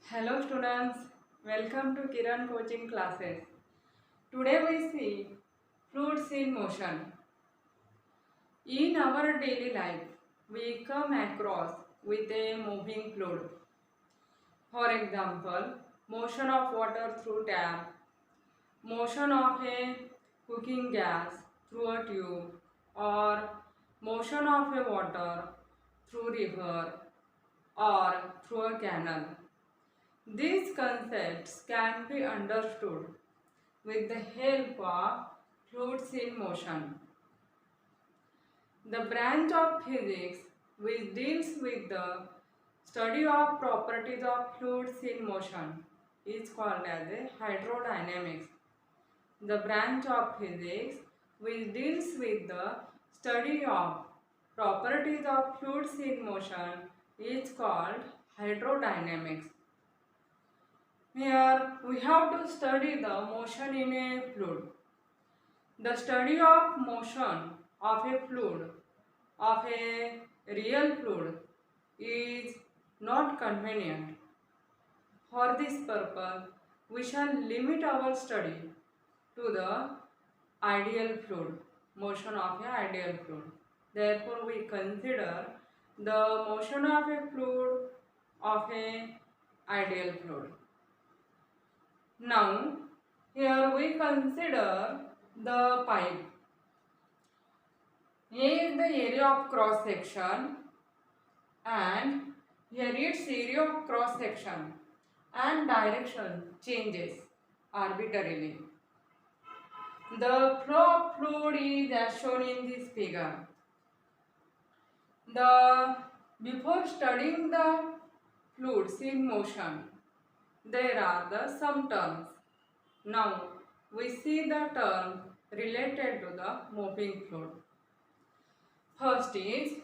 Hello students, welcome to Kiran coaching classes. Today we see fluids in motion. In our daily life, we come across with a moving fluid. For example, motion of water through tap, motion of a cooking gas through a tube, or motion of a water through river or through a canal. These concepts can be understood with the help of fluids in motion. The branch of physics which deals with the study of properties of fluids in motion is called as a hydrodynamics. The branch of physics which deals with the study of properties of fluids in motion is called hydrodynamics. Here we have to study the motion in a fluid. The study of motion of a fluid, of a real fluid, is not convenient. For this purpose, we shall limit our study to the ideal fluid, motion of an ideal fluid. Therefore, we consider the motion of a fluid of an ideal fluid. Now, here we consider the pipe. A is the area of cross section, and here its area of cross section and direction changes arbitrarily. The flow of fluid is as shown in this figure. Before studying the fluids in motion, there are some terms. Now we see the term related to the moving fluid. First is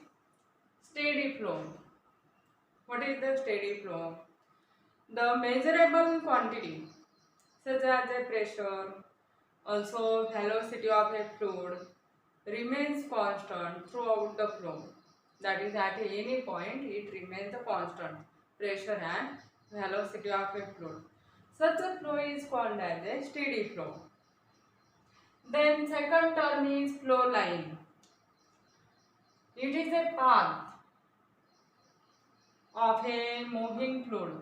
steady flow. What is the steady flow? The measurable quantity such as a pressure, also velocity of a fluid remains constant throughout the flow. That is, at any point it remains the constant pressure and velocity of a fluid. Such a flow is called as a steady flow. Then second term is flow line. It is a path of a moving fluid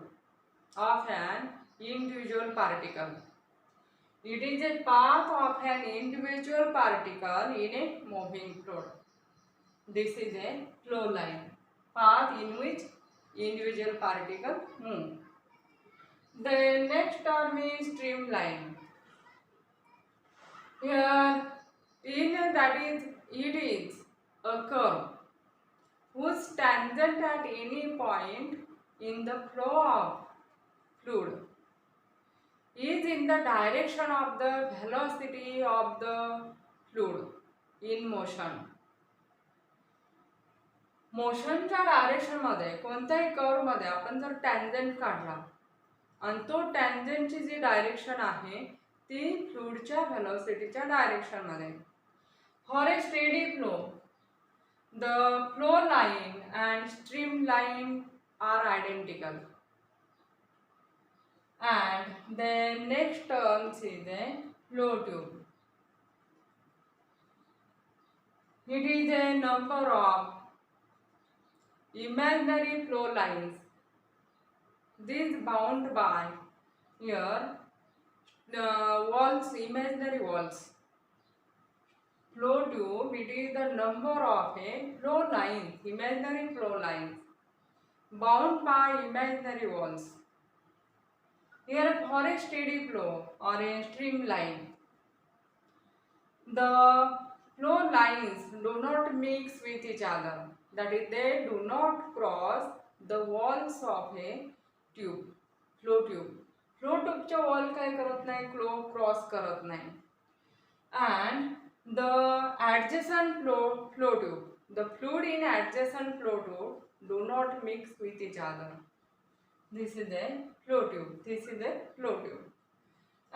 of an individual particle. It is a path of an individual particle in a moving fluid. This is a flow line, path in which individual particle move. The next term is streamline. Here, it is a curve whose tangent at any point in the flow of fluid is in the direction of the velocity of the fluid in motion. मोशनच्या डायरेक्शनमध्ये कोणत्याही कर्वमध्ये आपण जर tangent काढला आणि तो टँजंटची जी direction आहे ती फ्लुइडच्या व्हेलॉसिटीच्या डायरेक्शनमध्ये. For a steady flow the flow line and streamline are identical. And the next term is a flow tube. It is a number of imaginary flow lines. These bound by here walls, imaginary walls. Flow tube, it is the number of a flow lines, imaginary flow lines bound by imaginary walls. Here for a steady flow or a streamline, the flow lines do not mix with each other. That is, they do not cross the walls of a tube, flow tube. Flow tube च्या wall काय करत नाही, cross करत नाही. And the adjacent flow tube, the fluid in adjacent flow tube do not mix with each other. This is a flow tube. This is a flow tube.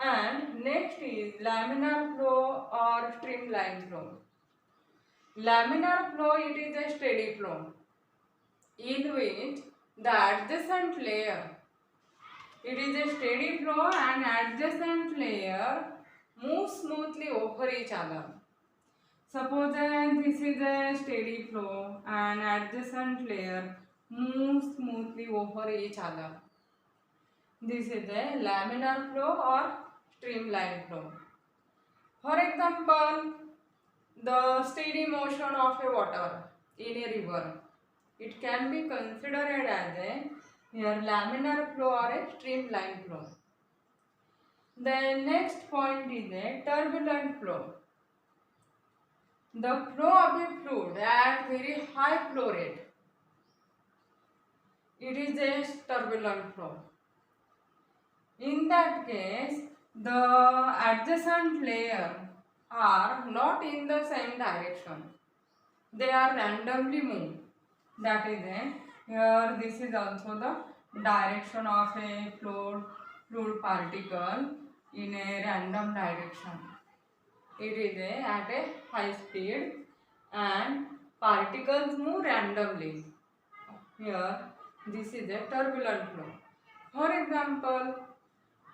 And next is laminar flow or streamline flow. Laminar flow, it is a steady flow in which the adjacent layer It is a steady flow and adjacent layer move smoothly over each other. Suppose this is a steady flow and adjacent layer move smoothly over each other. This is a laminar flow or streamline flow. For example, the steady motion of a water in a river. It can be considered as a laminar flow or a streamline flow. The next point is a turbulent flow. The flow of a fluid at very high flow rate. It is a turbulent flow. In that case, the adjacent layer are not in the same direction. They are randomly moved. That is a here this is also the direction of a fluid particle in a random direction. It is at a high speed and particles move randomly. Here this is a turbulent flow. For example,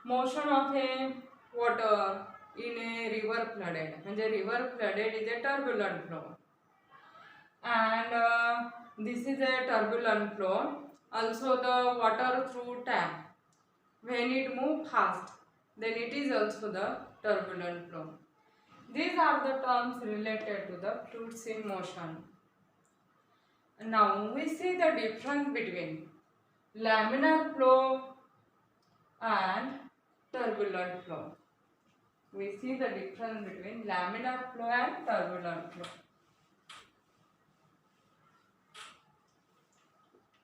motion of a water in a river flooded. म्हणजे river flooded is a turbulent flow. And this is a turbulent flow. Also the water through tap. When it moves fast, then it is also the turbulent flow. These are the terms related to the fluids in motion. Now we see the difference between laminar flow and turbulent flow. We see the difference between laminar flow and turbulent flow.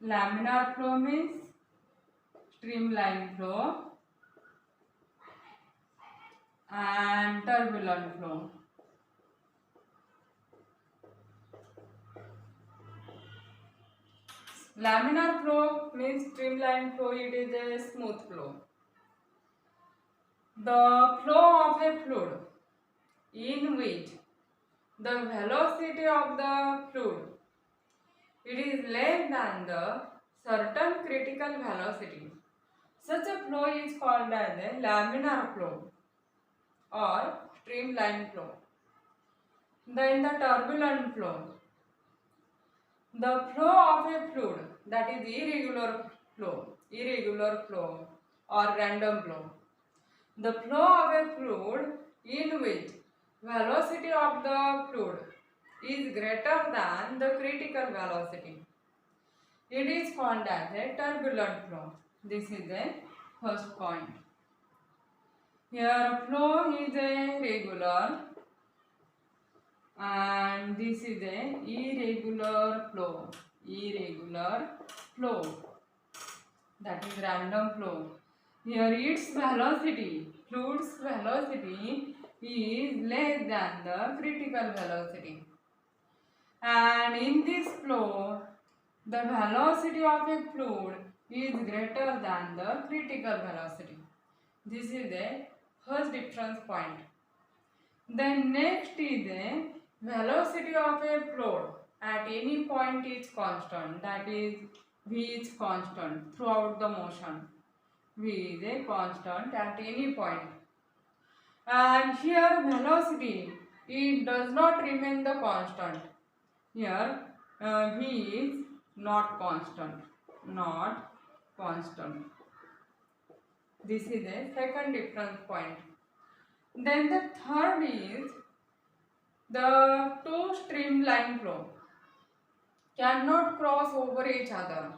Laminar flow means streamline flow and turbulent flow. Laminar flow means streamline flow, it is a smooth flow. The flow of a fluid in which the velocity of the fluid it is less than the certain critical velocity. Such a flow is called as a laminar flow or streamline flow. Then the turbulent flow. The flow of a fluid, that is irregular flow or random flow. The flow of a fluid in which velocity of the fluid is greater than the critical velocity. It is called as a turbulent flow. This is the first point. Here flow is a regular and this is a irregular flow. That is random flow. Here its velocity, fluid's velocity is less than the critical velocity. And in this flow, the velocity of a fluid is greater than the critical velocity. This is the first difference point. Then next is the velocity of a fluid at any point is constant. That is v is constant throughout the motion. V is a constant at any point. And here velocity, it does not remain the constant. Here v is not constant. This is a second difference point. Then the third is the two streamline flow cannot cross over each other.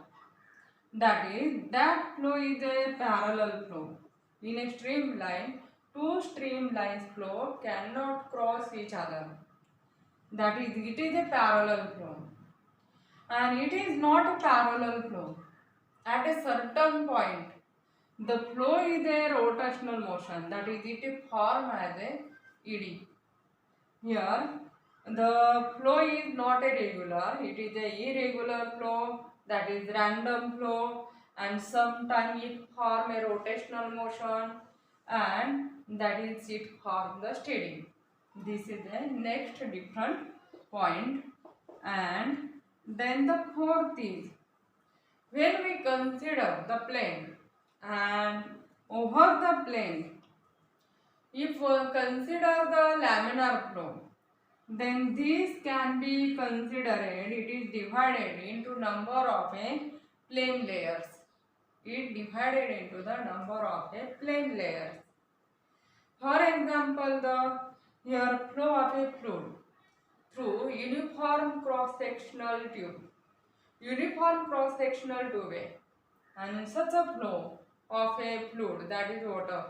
That is, that flow is a parallel flow. In a streamline, two streamlines flow cannot cross each other. That is, it is a parallel flow. And it is not a parallel flow. At a certain point, the flow is a rotational motion. That is, it forms as a eddy. Here, the flow is not a regular. It is a irregular flow. That is random flow, and sometimes it forms a rotational motion, and that is it forms the steady. This is the next different point. And then the fourth is when we consider the plane and over the plane. If we consider the laminar flow, then this can be considered, it is divided into number of a plane layers. It divided into the number of a plane layers. For example, the here flow of a fluid through uniform cross-sectional tube. Uniform cross-sectional tube, and such a flow of a fluid, that is water,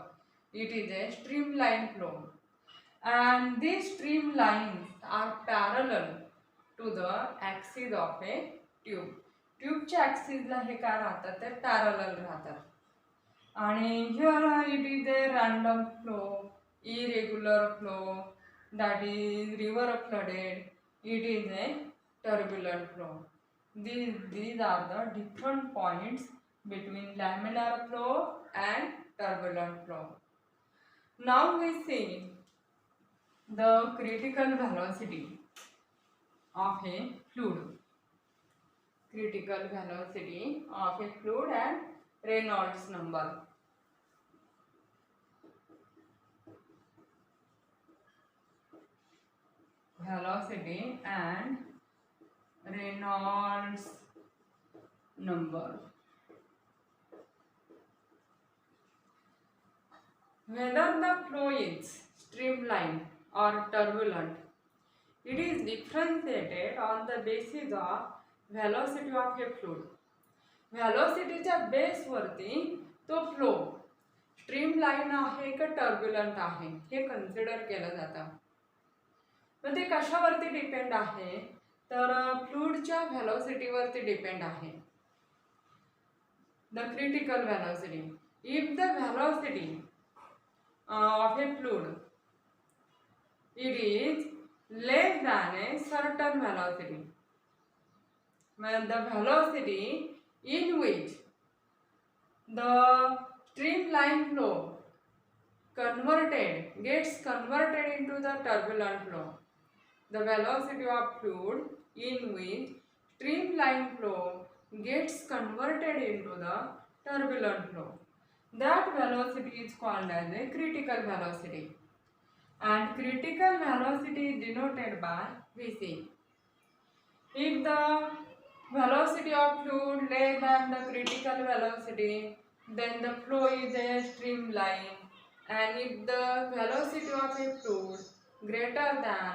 it is a streamline flow, and these streamlines are parallel to the axis of a tube. ट्यूबच्या ॲक्सिसला हे काय राहतात, ते parallel राहतात. आणि here it is a random flow, irregular flow, that is river flooded, it is a turbulent flow. These are the different points between laminar flow and turbulent flow. Now we see the critical velocity of a fluid. Critical velocity of a fluid and Reynolds number. Velocity and Reynolds number. Whether the flow is streamline or turbulent, it is differentiated on the basis of velocity of a fluid. व्हॅलॉसिटीच्या बेसवरती तो flow streamline आहे का turbulent आहे हे consider केलं जातं. मग ते कशावरती depend आहे, तर फ्लूइडच्या व्हॅलॉसिटीवरती depend आहे. The critical velocity, if the velocity of A fluid it is less than a certain velocity, when the velocity in which the streamline flow gets converted into the turbulent flow, the velocity of fluid in which streamline flow gets converted into the turbulent flow, that velocity is called as a critical velocity. And critical velocity is denoted by Vc. If the velocity of fluid less than the critical velocity, then the flow is a streamline, and if the velocity of a fluid greater than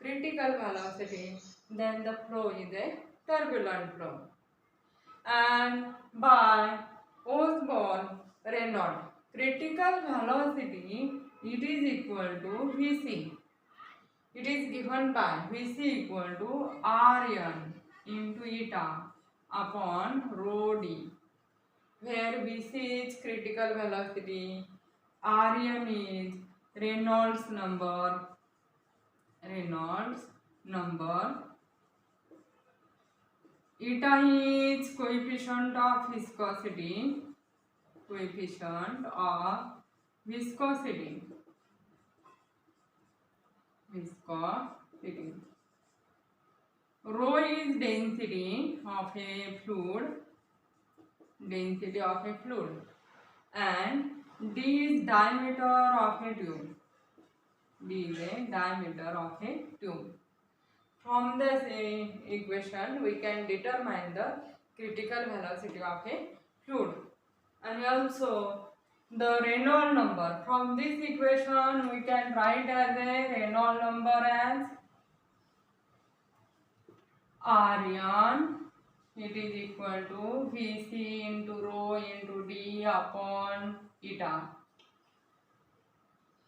critical velocity, then the flow is a turbulent flow. And by Osborne-Reynolds, critical velocity, it is equal to Vc. It is given by Vc equal to Rn into eta upon rho d, where Vc is critical velocity, Rn is Reynolds number, eta is coefficient of viscosity, Rho is density of a fluid, and d is diameter of a tube. From this equation we can determine the critical velocity of a fluid, and also the Reynolds number. From this equation we can write as a Reynolds number as Rn, it is equal to Vc into rho into d upon eta.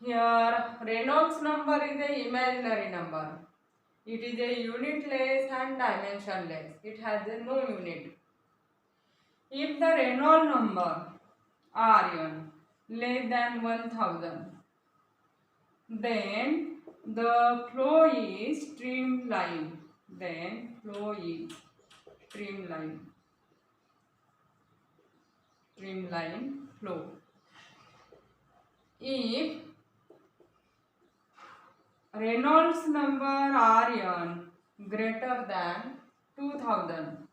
Here Reynolds number is a imaginary number. It is a unitless and dimensionless. It has no unit. If the Reynolds number Rn less than 1000, then the flow is streamline. Streamline flow. If Reynolds number Rn greater than 2000,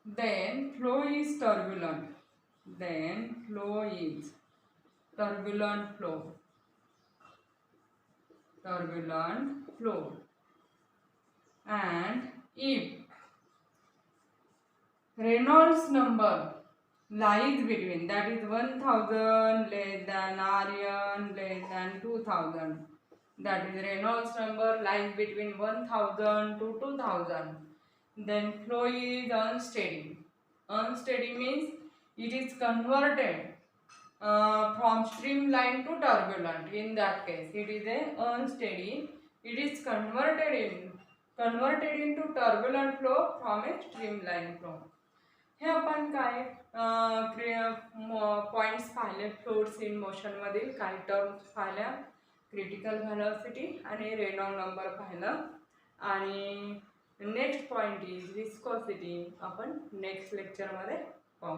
then flow is turbulent. then flow is turbulent flow. Turbulent flow. And if Reynolds number lies between, that is 1000 less than Rn less than 2000, that is Reynolds number lies between 1000 to 2000, then flow is unsteady. Unsteady means it is converted from streamline to turbulent. In that case, it is a unsteady. It is converted into turbulent flow from a streamline flow. हे आपण काय points पाहिले fluids in motion मधील काही terms पाहिल्या, critical velocity आणि Reynold number पाहिलं. आणि next point is viscosity. आपण नेक्स्ट लेक्चरमध्ये पाहू.